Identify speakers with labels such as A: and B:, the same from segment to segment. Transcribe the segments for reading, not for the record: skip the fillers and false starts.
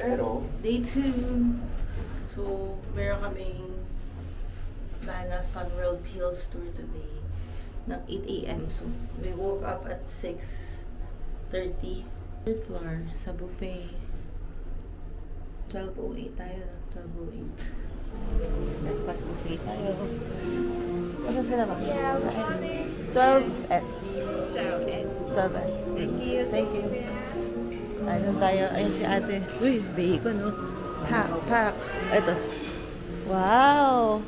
A: Day 2. So, meron kaming Bana Sunworld Hills tour today ng 8 a.m. So, we woke up at 6:30. Third floor sa buffet. 12:08 tayo na. 12:08. Breakfast buffet tayo. Basta sila ba?
B: Yeah,
A: 12S. 12S.
B: Thank you.
A: Thank you. Ayun tayo. Ayun si ate. Uy, bacon, no? Pack. Ito. Wow!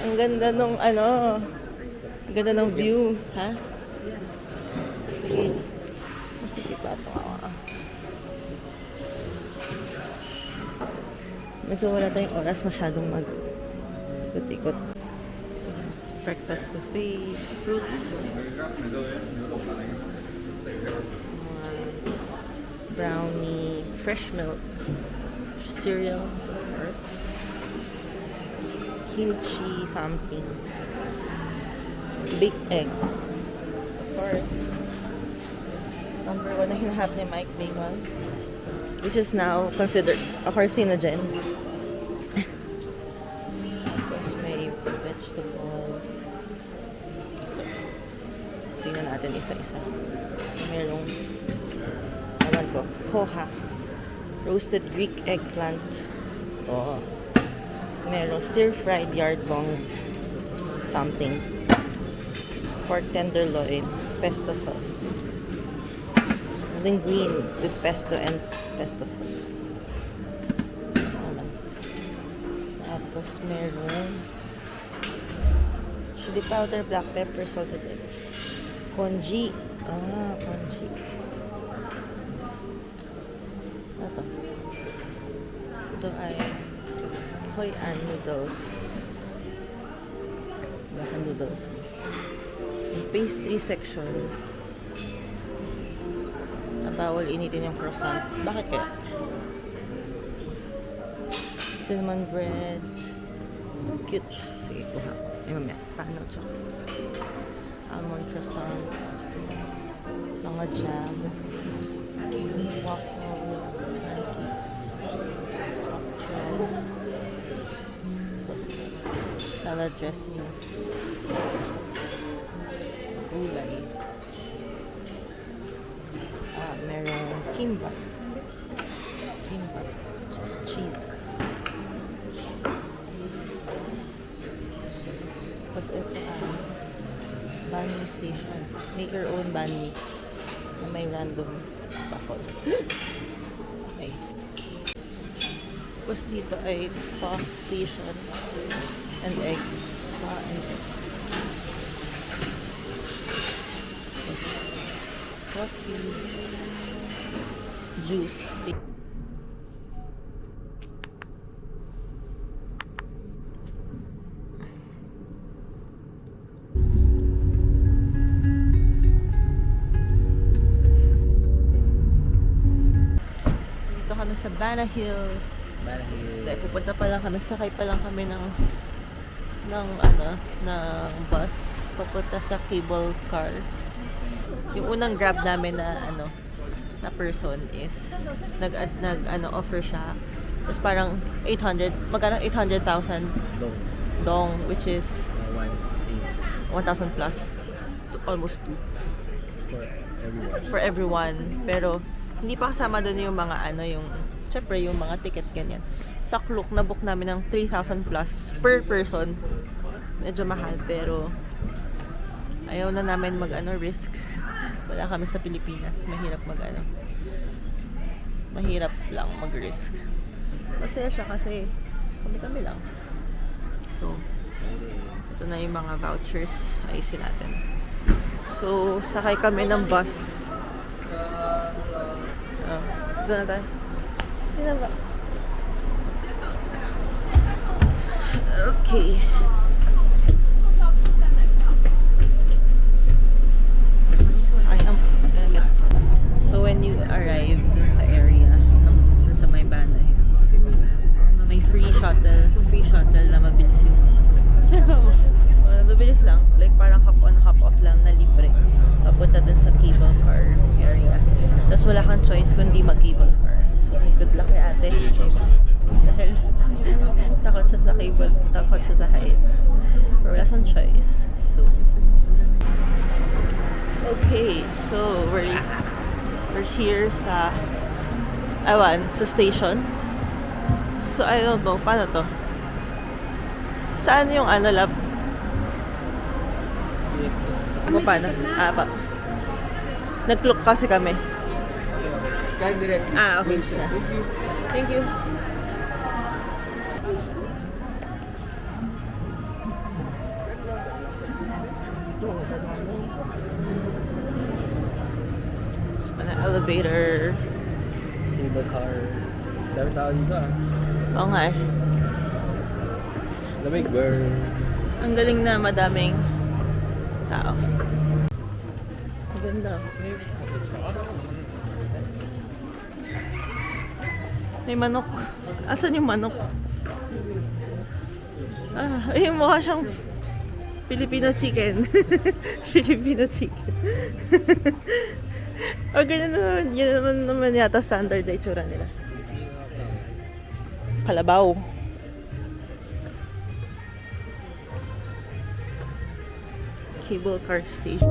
A: Ang ganda nung ano. Ang ganda ng view. Ha? Sige. Makikita ito ako. Medyo wala tayong oras masyadong mag-ikot-ikot. So, breakfast buffet, fruits. Brownie, fresh milk, cereals, of course, kimchi something, baked egg, of course, number 1 na hinahanap ni Mike, bacon, which is now considered a carcinogen. Of course, may vegetable. So, tingnan natin isa-isa. Merong ko, poha, roasted Greek eggplant, meron stir-fried yardbong something, pork tenderloin, pesto sauce, and then green with pesto and pesto sauce. Tapos meron chili powder, black pepper, salted eggs, congee, congee. Ito ay Hoi An noodles. Baka noodles. So, pastry section. Bawal initin yung croissant. Bakit kaya? Cinnamon bread. Cute. Sige, kuha. Ay, mamaya. Paano chocolate? Almond croissant. Mga jam. Waffle. Salad dressings, gulay, merong kimbap, cheese. Tapos ito banh mi station, make your own banh mi na may random bakod. Okay. Tapos dito ay puff station and egg. And egg. Coffee. Juice. Dito kami sa Bana Hills. Dahil pupunta pa lang kami, sakay pa lang kami ng bus papunta sa cable car. Yung unang grab namin na person is offer siya. Tapos parang 800, magkano 800,000 dong, which is 1,000 plus to almost 2 for everyone. Pero hindi pa kasama doon yung mga syempre yung mga ticket ganyan. Sa Klook, na-book namin ng 3,000 plus per person. Medyo mahal, pero ayaw na namin risk. Wala kami sa Pilipinas. Mahirap mahirap lang mag-risk. Masaya siya kasi kami lang. So, ito na yung mga vouchers. Ayusin natin. So, sakay kami ng bus. Ito na tayo. Sino ba? Okay. So when you arrive dun sa area, dun sa may Bana, may free shuttle na mabilis yung mabilis lang, like parang hop on hop off lang na libre papunta dun sa cable car area. Tapos wala kang choice kundi mag cable car. So good luck kay ate. ate. Dahil takot siya sa cable, takot siya sa heights. Pero wala siyang choice. So, okay. So, we're here sa sa station. So, I don't know. Paano to? Saan yung lab? Paano? Nag-clock kasi kami.
B: Scan direct.
A: Okay. Thank you. Elevator.
B: Cable car. Dami tao dito
A: Oo nga eh.
B: Lamig burn.
A: Ang galing na madaming tao. Ang ganda. May manok. Asan yung manok? Yung mukha siyang Filipino chicken. Filipino chicken. O ganyan naman, yun naman yata standard na itsura nila. Kalabaw. Cable car station.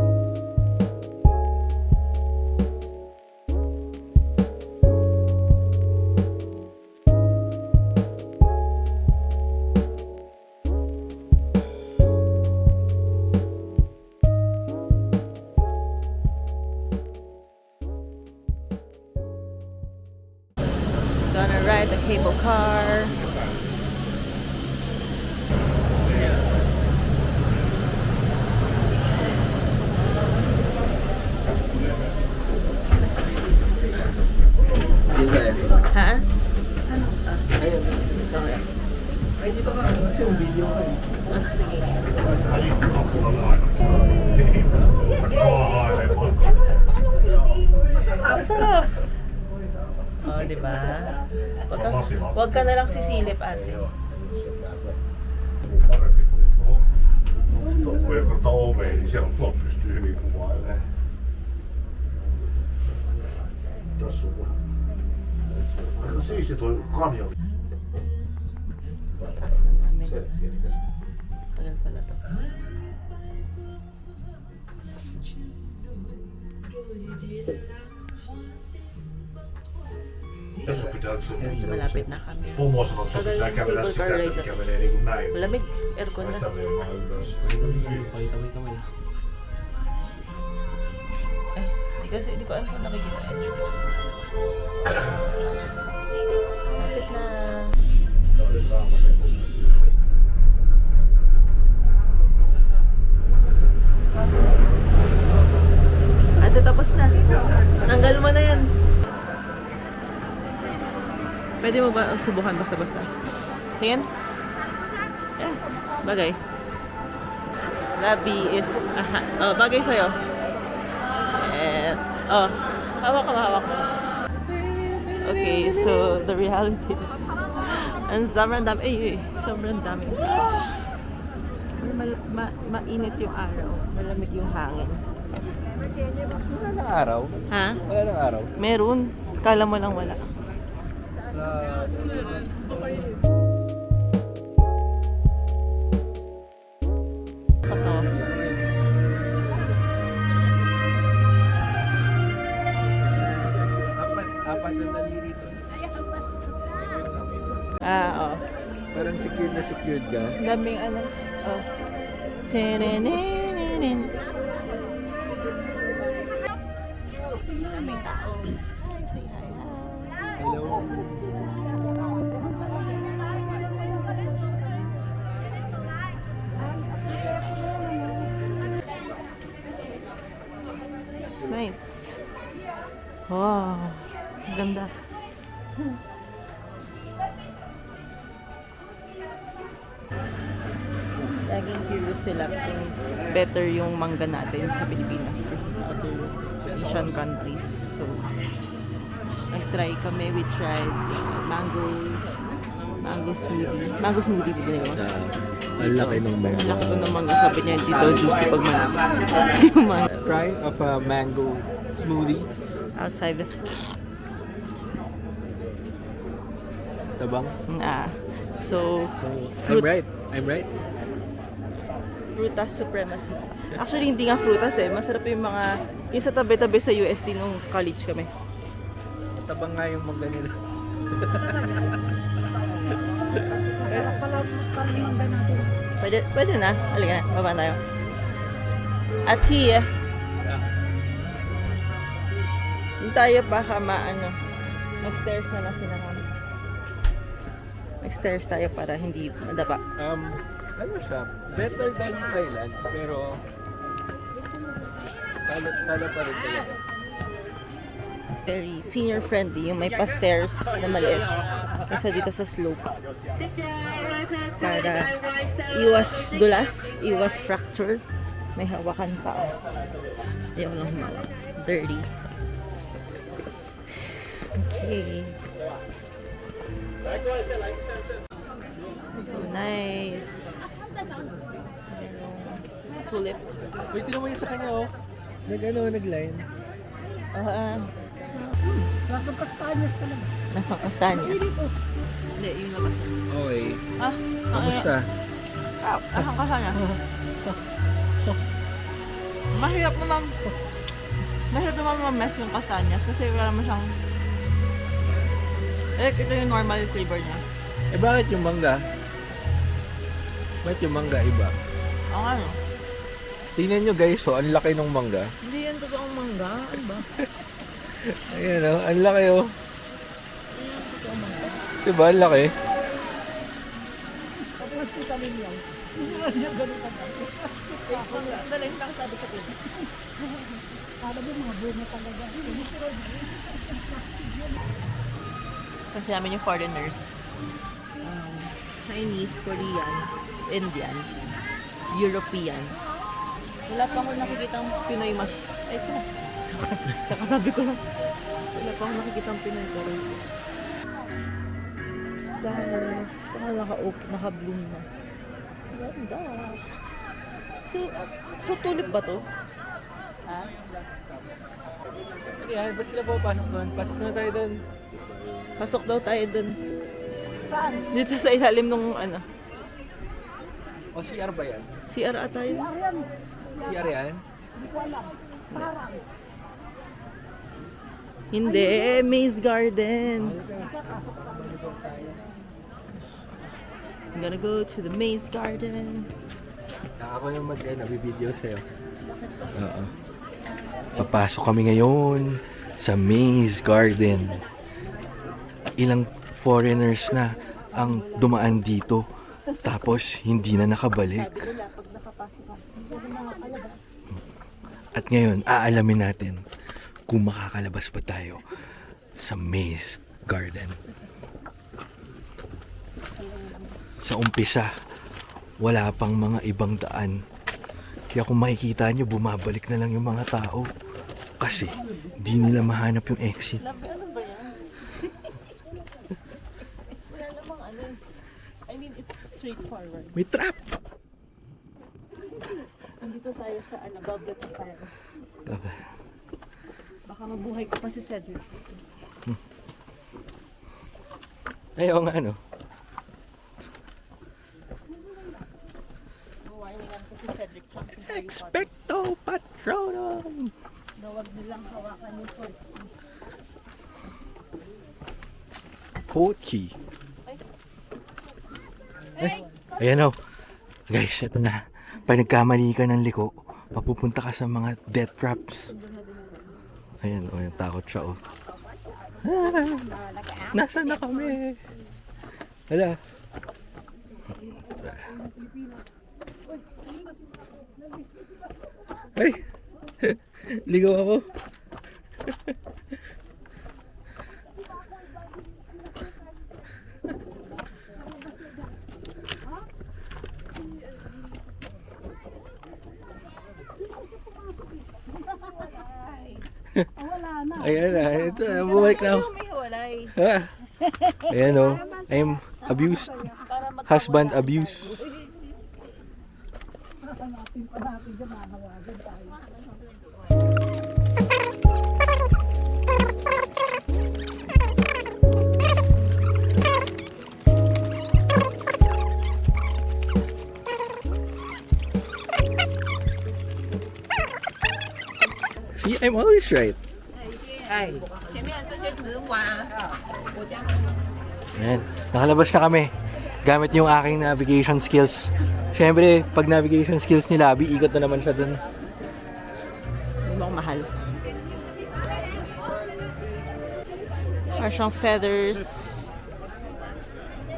A: Gonna ride the cable car. Ha?
B: Ay, dito ka. Kasi yung video ka eh.
A: Sige. Masarap. Diba? Wag ka na lang sisilip, ate.
C: Parempi kuin tuohon. Kun vertaa oveen, niin siellä tuot pystyy hyvin kuvailemaan. Tässä on aika siisti tuo kanjoni.
A: Taas na namin. Tagal pala to.
C: Tässä pitää
A: Medyo malapit na kami.
C: Pomo sanoo, että sun pitää kävellä sitä, että kävelee niin kuin näin.
A: Malamig. Aircon na.
C: Sitä veumaa ylös.
A: Di ko alam kung nakikita. Malapit na. Ate, tapos na. Tanggal mo na yan. Pwede mo ba subukan basta-basta? Tingin? Yeah, bagay. Labi is, bagay sa'yo. Yes. Hawak ka, hawak. Okay, so the reality is, ang sobrang dami, sobrang dami. Mainit yung araw, malamig yung hangin.
B: Wala ng araw.
A: Ha?
B: Wala ng araw.
A: Meron. Kala mo lang wala. Kato.
B: Apat na daliri to.
A: Oo.
B: Parang secured ka.
A: Daming Tenenenenen. Daming tao. Say hi.
B: Hello.
A: It's nice. Wow. Ganda. Laging curious sila kung better yung mangga natin sa Pilipinas versus other Asian countries. So, nag-try kami. We tried mango smoothie. Mango smoothie po binili ko.
B: Ang laki ng mangga.
A: Laki ko ng mangga. Sabi niya, dito juicy pag malaki. Yung mangga.
B: Try of a mango smoothie.
A: Outside.
B: Tabang.
A: So,
B: I'm right. I'm right.
A: Frutas supremacy. Actually, hindi nga frutas eh. Masarap yung mga, yung sa tabi-tabi sa UST nung college kami.
B: Tabang nga yung mangga nila.
D: Masarap pala pamilya natin.
A: Pwede na. Halika na, baba tayo. At here, yung tayo baka mag-stairs na lang sila kami. Mag-stairs tayo para hindi madapa.
B: Ano siya? Better than Thailand, pero talo pa rin talaga.
A: Very senior friendly, yung may pa-stairs na maliit. Kaysa dito sa slope. Para iwas dulas, iwas fracture. May hawakan pa. Ayaw lang humawak. Dirty. Okay. So nice. Tulip.
B: Wait, tinan mo yun sa kanya, oh. Nag-line.
D: Lasang kastanyas talaga.
A: Nasa kastanya. Hindi, yung labas na.
B: Okay.
A: Kamusta? Asang kastanya? Mahirap naman ma-mess yung kastanyas kasi wala mo siyang ito yung normal flavor niya.
B: Eh, bakit yung mangga? Bakit yung mangga iba?
A: Ang ano?
B: Tingnan nyo guys, oh, ang laki ng mangga.
A: Hindi yan totoong mangga. Ano ba?
B: Ayan, oh, ang laki, oh. Diba, ang laki?
D: Tapos si Kamin lang. Hindi nga niya ganun ka.
A: Daling lang sabi sa akin.
D: Alam mo mga bunga talaga.
A: Kasi namin yung foreigners. Chinese, Korean, Indian, European. Wala pa akong nakikitang Pinoy Ay, ito. Nakasabi ko lang. Wala pa akong nakikitang Pinoy pero flowers. Ito naka-bloom na. Ganda. So tulip ba to? Ha?
B: Ayan, ba sila papasok doon? Pasok na tayo doon.
A: Pasok daw tayo dun.
D: Saan?
A: Dito sa ilalim nung ano.
B: O, CR ba yan?
A: CR ata yun.
D: Arian.
B: CR yan?
D: Hindi ko alam. Parang.
A: Hindi, Maze Garden. I'm gonna go to the Maze Garden.
B: Ako yung nabibideo sa'yo. Oo. Papasok kami ngayon sa Maze Garden. Ilang foreigners na ang dumaan dito tapos hindi na nakabalik. At ngayon, aalamin natin kung makakalabas pa tayo sa Maze Garden. Sa umpisa, wala pang mga ibang daan. Kaya kung makikita nyo, bumabalik na lang yung mga tao. Kasi, di nila mahanap yung exit.
A: Ano ba yan? Wala namang ano. I mean, it's straightforward.
B: May trap!
A: Nandito tayo sa Goblet of Fire. Baka mabuhay ko pa si Cedric.
B: Ayaw nga, no?
A: Mawarningan ko si Cedric tsaka si Harry Potter.
B: Expecto Patronum!
A: Na huwag nilang hawakan yung sword.
B: Code key. Ay, ayan o. Guys, ito na. Pag nagkamali ka ng liko, mapupunta ka sa mga death traps. Ayan o, yung takot siya o. Nasaan na kami? Hala. Ay! Ligaw ako.
D: Wala na.
B: Ayan na, ito, bumalik na ako.
A: May hiwalay.
B: Ha? Ayan o, I'm abused. Husband abuse.
D: Hanapin pa natin dyan, mahawagan tayo.
B: I'm always right.
E: 前面这些植物啊，我家
B: Ayan, nakalabas na kami. Gamit yung aking navigation skills. Siyempre, pag navigation skills ni Labi, ikot na naman siya dun.
A: Hindi mo ako mahal. Para siyang feathers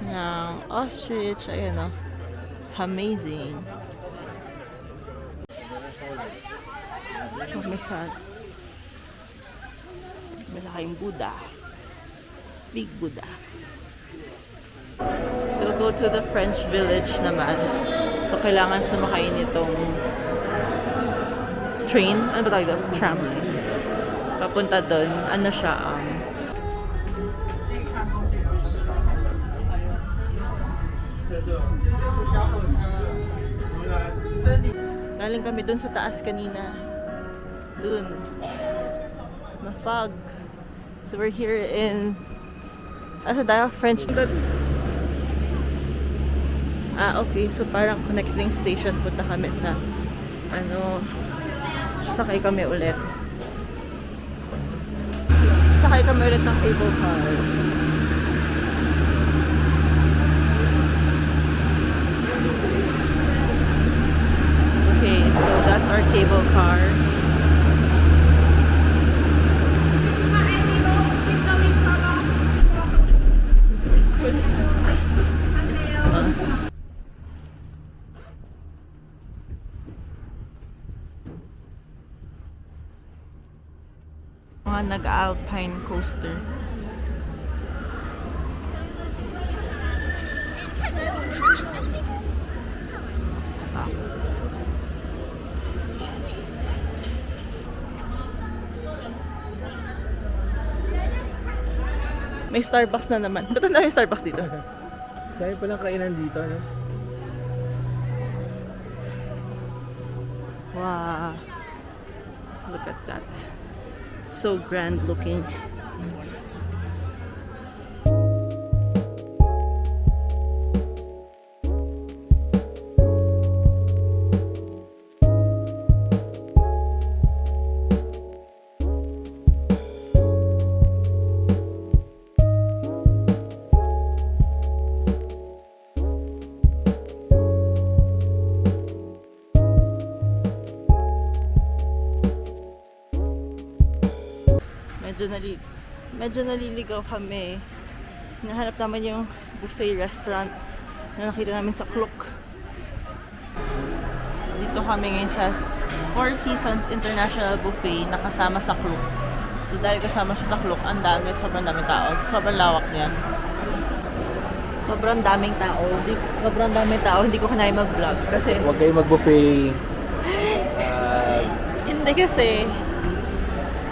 A: ng ostrich. Ayan o. Amazing. Oh, may sad. Malaking Buddha. Big Buddha. So, we'll go to the French village naman. So, kailangan sumakay nitong train. Ano ba tawag doon? Tram. Papunta doon. Ano siya? Galing kami doon sa taas kanina. Doon. Na-fog. So, we're here in asa tayo? French. Okay. So, parang connecting station. Punta kami sa sakay kami ulit. Sakay kami ulit ng cable car. Okay, so that's our cable car. Mga nag-alpine coaster. May Starbucks na naman. Ba't ang dami Starbucks dito?
B: Dahil palang kainan dito, no?
A: Wow. Look at that. So grand looking. Medyo naliligaw kami. Nahanap naman yung buffet restaurant na nakita namin sa Klook. Dito kami ngayon sa Four Seasons International Buffet na kasama sa Klook. So dahil kasama siya sa Klook, sobrang daming tao. Sobrang lawak niya. Sobrang daming tao. Hindi ko kanaya mag-vlog kasi
B: Huwag kayo mag-buffet.
A: hindi kasi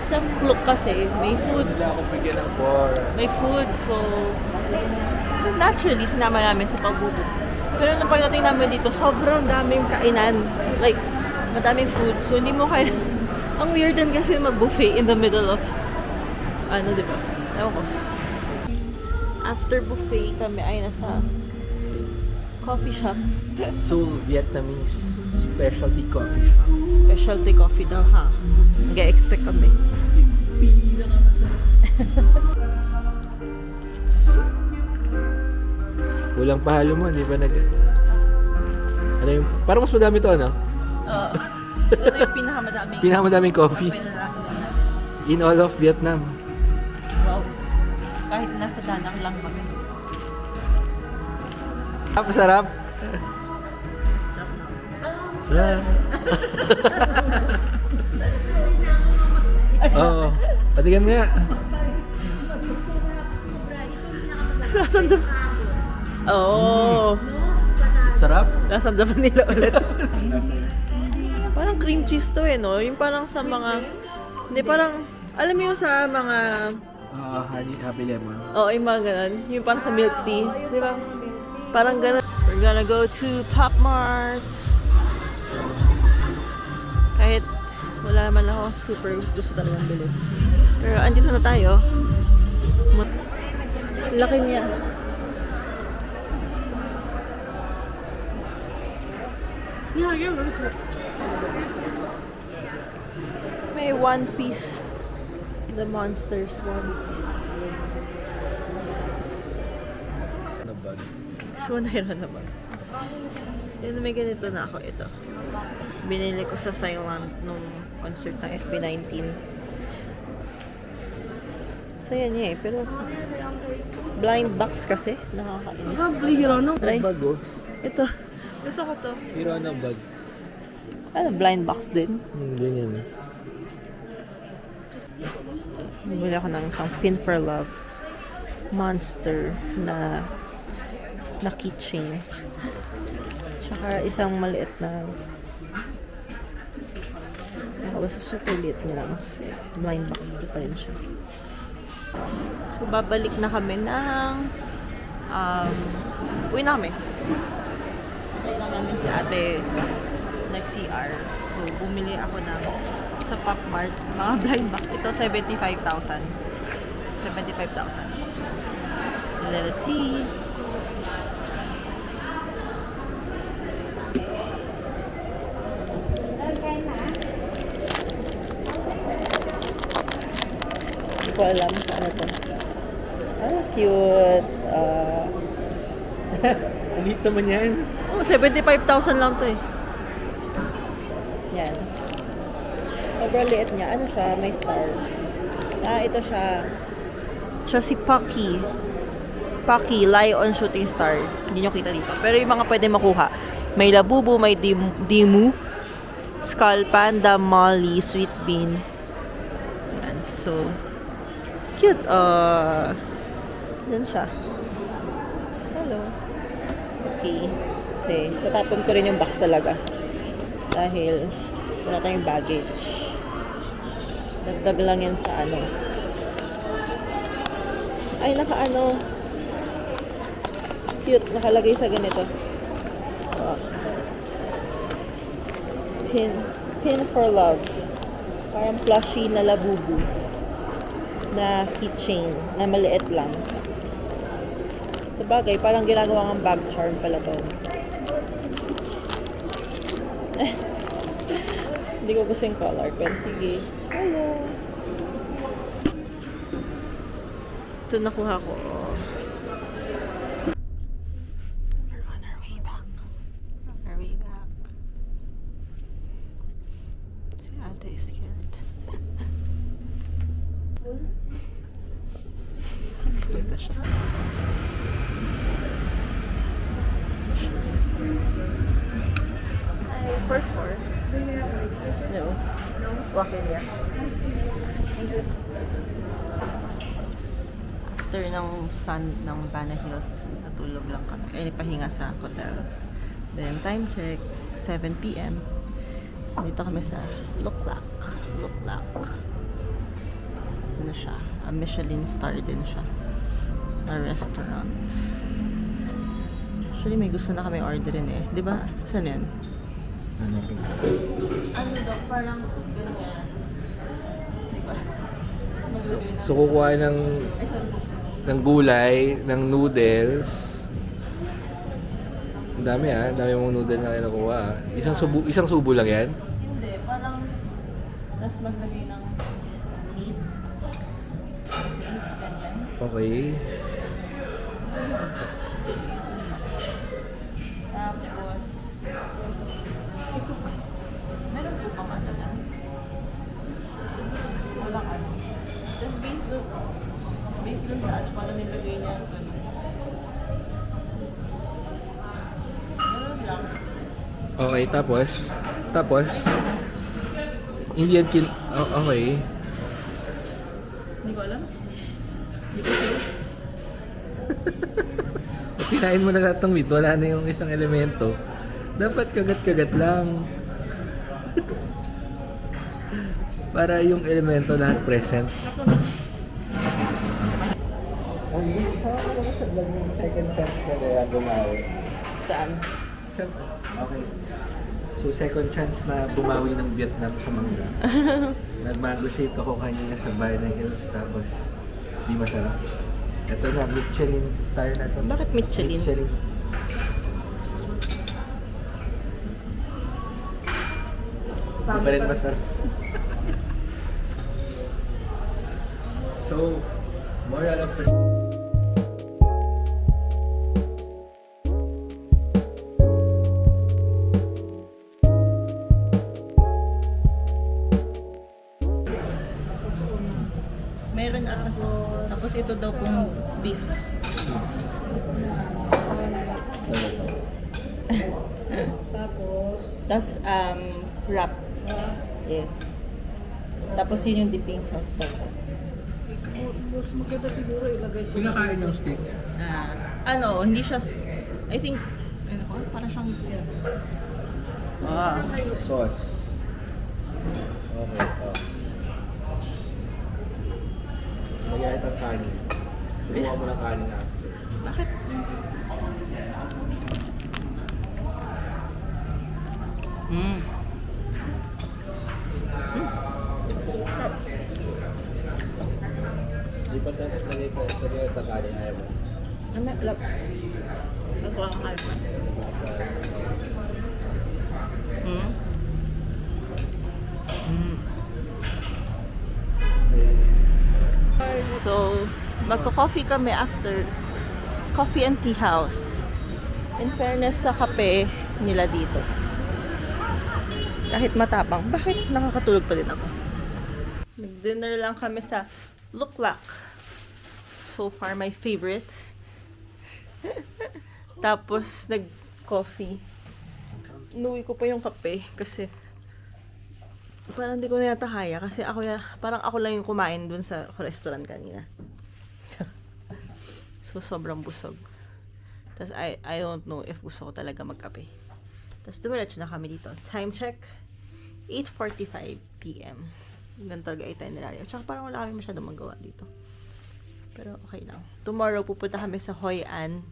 A: sa Klook kasi may food.
B: Wala akong bigyan ng core.
A: May food, so naturally sinama namin sa pag-book. Pero nung pagdating namin dito, sobrang daming kainan. Like, madaming food. So hindi mo kaya. Ang weird din kasi mag-buffet in the middle of di ba? Ewan ko. After buffet kami ay nasa coffee shop.
B: Seoul Vietnamese specialty coffee shop.
A: Specialty coffee daw, ha? Nag-expect kami.
B: So, kulang pahalo mo, di ba ano yung, parang mas madami to, ano?
A: Ito yung
B: Pinakamadaming coffee in all of Vietnam.
A: Wow. Kahit nasa Danang lang kami.
B: Sarap. Sarap. Oo. Patigan mo nga.
A: Lasang Japan. Oo.
B: Sarap.
A: Lasang Japan nila ulit. Parang cream cheese to no? Yung parang sa mga, hindi parang, alam mo yung sa mga,
B: Honey, happy lemon.
A: yung mga ganun. Yung parang sa milk tea. Di ba? Parang ganun. We're gonna go to Pop Mart. Kahit wala naman ako super gusto talagang bilhin. Pero andito na tayo. Laki niya. May One Piece. The Monsters One Piece. So, nahiran na ba? Yun, may ganito na ako. Ito. Binili ko sa Thailand nung concert ng SB19. So, yan eh. Pero, blind box kasi. Nakakainis. Aray.
B: Bago.
A: Ito. Gusto ko to.
B: Pero ano bag?
A: Ano, blind box din.
B: Ganyan.
A: Bumili ako ng isang Pin for Love monster na keychain. Tsaka isang maliit na basta super liit niya lang. Blind box pa rin siya. So, babalik na kami ng uwi na kami. Uwi na namin si ate nag-CR. So, bumili ako ng sa Pop Mart, mga blind box. Ito, 75,000. 75,000. So, let us see. Hindi ko alam kung ano to. Ah, cute.
B: Alit naman yan.
A: Oh, 75,000 lang to eh. Yan. Sobrang liit niya. Ano siya? May star. Ito siya. Siya si Pocky. Pocky, Lion Shooting Star. Hindi nyo kita dito. Pero yung mga pwede makuha. May Labubu, may Dimu, Skull Panda, Molly, Sweet Bean. Yan. So, cute. Yan siya. Hello. Okay. Okay. Tatapon ko rin yung box talaga. Dahil wala tayong baggage. Dagdag lang yan sa ano. Ay, naka-ano. Cute. Nakalagay sa ganito. Oh. Pin for Love. Parang plushie na Labubu. Na keychain. Na maliit lang. Sa bagay, parang ginagawa ng bag charm pala to. Hindi ko gusto yung color, pero sige. Hello! Ito nakuha ko. We're on our way back. On our way back. Si ate is scared. Ito siya. First floor? No. Walk in here. After ng Bana Hills, natulog lang kami. Ay, pahinga sa hotel. Then, time check, 7 p.m. Dito kami sa Luklak. Luklak. Ano siya? A Michelin star din siya. Na restaurant. Actually, may gusto na kami orderin eh. Di ba? Saan yan? Ano daw? Parang ganyan. Di ba?
F: So kukuha ng gulay, ng noodles. Ang dami dami mong noodle na kinukuha. Isang subo lang yan.
A: Hindi, parang tas maglagay ng meat. Ganyan.
F: Okay.
A: Tapos, ito pa. Meron po pang ano na. Walang ano. Tapos based dun sa ano, paano nilagay niya. Ganun lang.
F: Okay, tapos hindi yan okay.
A: Hindi ko alam. Hindi ko sure.
F: Kinain mo na lahat ng meat, wala na yung isang elemento. Dapat kagat-kagat lang. Para yung elemento lahat present.
B: Ang isa ko naman sa vlog yung second chance na kaya bumawi.
A: Saan?
B: Okay. So second chance na bumawi ng Vietnam sa mangga. Nag-mango shake ako kanina sa Bana Hills tapos di masarap. Ito na, Michelin star na to.
A: Bakit Michelin?
B: Michelin. Di pa rin masarap.
F: So, moral of the
A: Meron aso. Tapos ito daw pong beef. Tapos, wrap. Yes. Tapos yun yung dipping sauce daw.
D: Mas maganda siguro ilagay ko.
F: pinakain yung steak.
A: Hindi siya, I think, parang siyang,
F: Sauce. Okay, Lagyan itong kanin. Subukan mo ng kanin after.
A: bakit?
F: Di pa lagay itong kanin, ayaw mo.
A: Lap. Ako ang kalma. So, magko-coffee kami after coffee and tea house. In fairness sa kape nila dito. Kahit matapang, bakit nakakatulog pa din ako? Nag-dinner lang kami sa Luklak. So far, my favorite. Tapos, nag-coffee. Inuwi ko pa yung kape kasi parang hindi ko na yata kaya kasi parang ako lang yung kumain dun sa restaurant kanina. So, sobrang busog. Tapos, I don't know if gusto ko talaga magkape. Tapos, dumiretso na kami dito. Time check, 8:45 p.m. Ganun talaga itinerary. Tsaka parang wala kami masyadong magawa dito. Pero okay lang. Tomorrow, pupunta kami sa Hoi An.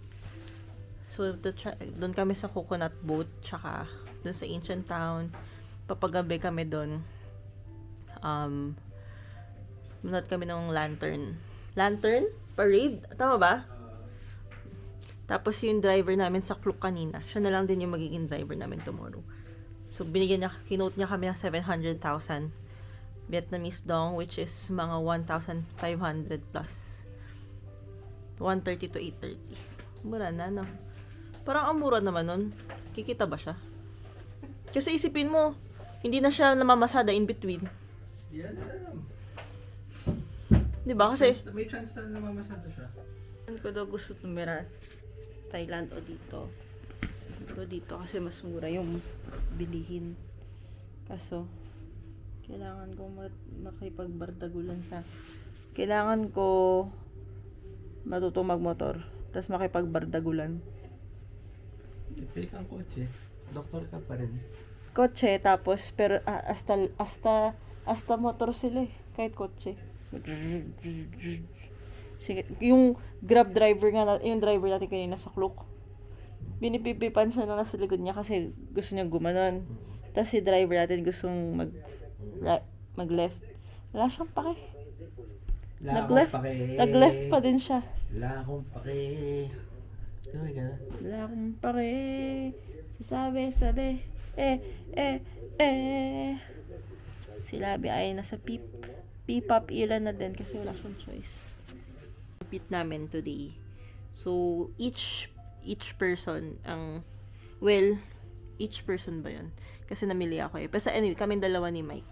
A: So, doon kami sa coconut boat. Tsaka, doon sa ancient town. Papagabi kami doon. Manood kami ng lantern. Lantern? Parade? Tama ba? Tapos yung driver namin sa Klook kanina, siya na lang din yung magiging driver namin tomorrow. So, kinote niya kami ng 700,000 Vietnamese dong, which is mga 1,500 plus. 130 to 830. Mura na, no? Parang ang mura naman nun. Kikita ba siya? Kasi isipin mo, hindi na siya namamasada in between.
F: Yan na lang.
A: Diba? Kasi,
F: May chance na namamasada siya.
A: saan ko daw gusto tumira? Thailand o dito? Dito kasi mas mura yung bilihin. Kaso, kailangan ko makipagbardagulan sa... Kailangan ko matutong magmotor. Tapos makipagbardagulan.
F: Pili kang kotse. Doktor ka pa rin.
A: Kotse, tapos, pero hasta motor sila eh. Kahit kotse. Sige, yung grab driver nga, yung driver natin kanina sa Klook, binipipipan siya nung nasa likod niya kasi gusto niya gumanon. Tapos si driver natin gustong mag-left. Wala siyang pake. Nag-left pa din siya.
F: Wala akong pake. Gawin ka na.
A: Wala akong pake. Sabi. Si Labi ay nasa P-pop ilan na din kasi wala siyang choice. Repeat namin today. So, each person each person ba yun? Kasi namili ako eh. Pero anyway, kami dalawa ni Mike.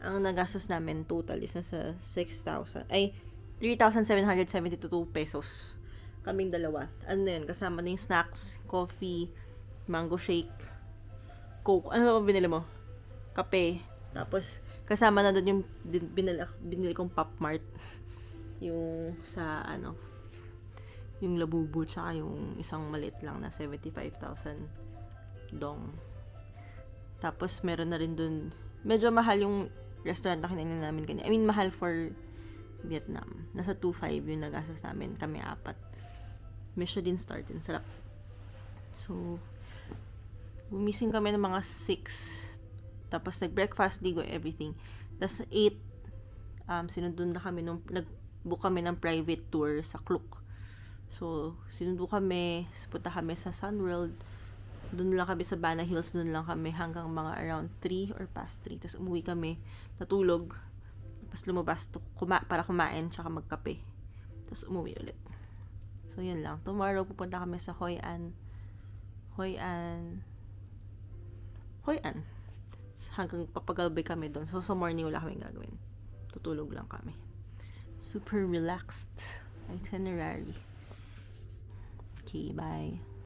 A: Ang nagastos namin total is nasa 3,772 pesos. Kaming dalawa. Ano na yun? Kasama na yung snacks, coffee, mango shake, coke. Ano ba binili mo? Kape. Tapos, kasama na doon yung binili kong Pop Mart. Yung sa yung labubu tsaka yung isang maliit lang na 75,000 dong. Tapos meron na rin dun, medyo mahal yung restaurant na kinain namin kanina. I mean, mahal for Vietnam. Nasa 2,500 yung nagastos namin, kami 4. Michelin star din, sarap. So, gumising kami ng mga 6. Tapos nag-breakfast, ligo, everything. Tapos 8, sinundun na kami nag-book kami ng private tour sa Klook. So, sinundo kami, punta kami sa Sunworld. Doon lang kami sa Bana Hills, doon lang kami hanggang mga around 3 or past 3. Tapos umuwi kami, natulog. Tapos lumabas para kumain tsaka magkape. Tapos umuwi ulit. So, yun lang. Tomorrow, pupunta kami sa Hoi An. Hanggang papagalbi kami doon. So, sa morning wala kami gagawin. Tutulog lang kami. Super relaxed itinerary. Okay, bye.